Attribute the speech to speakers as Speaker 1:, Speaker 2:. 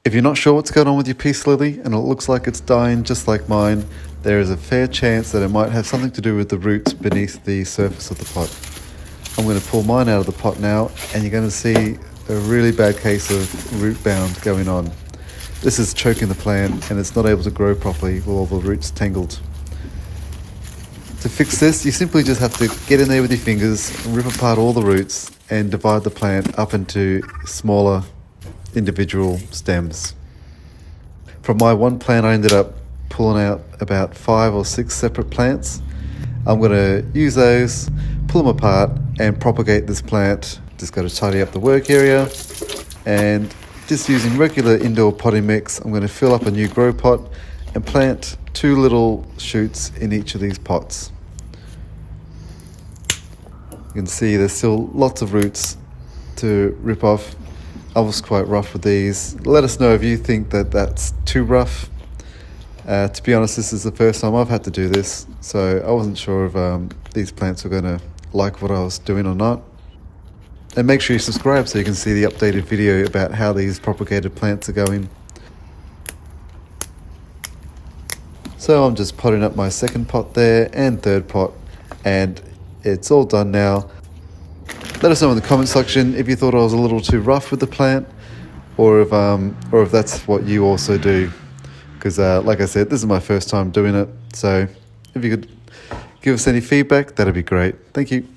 Speaker 1: If you're not sure what's going on with your peace lily and it looks like it's dying just like mine, there is a fair chance that it might have something to do with the roots beneath the surface of the pot. I'm going to pull mine out of the pot now, and you're going to see a really bad case of root bound going on. This is choking the plant and it's not able to grow properly with all the roots tangled. To fix this, you simply just have to get in there with your fingers, rip apart all the roots and divide the plant up into smaller individual stems. From my one plant, I ended up pulling out about 5 or 6 separate plants. I'm going to use those, pull them apart and propagate this plant. Just got to tidy up the work area, and just using regular indoor potting mix, I'm going to fill up a new grow pot and plant 2 little shoots in each of these pots. You can see there's still lots of roots to rip off. I was quite rough with these. Let us know if you think that that's too rough. To be honest, this is the first time I've had to do this, so I wasn't sure if these plants were going to like what I was doing or not. And make sure you subscribe so you can see the updated video about how these propagated plants are going. So I'm just potting up my second pot there and third pot, and it's all done now. Let us know in the comment section if you thought I was a little too rough with the plant, or if that's what you also do. Because like I said, this is my first time doing it, so if you could give us any feedback, that'd be great. Thank you.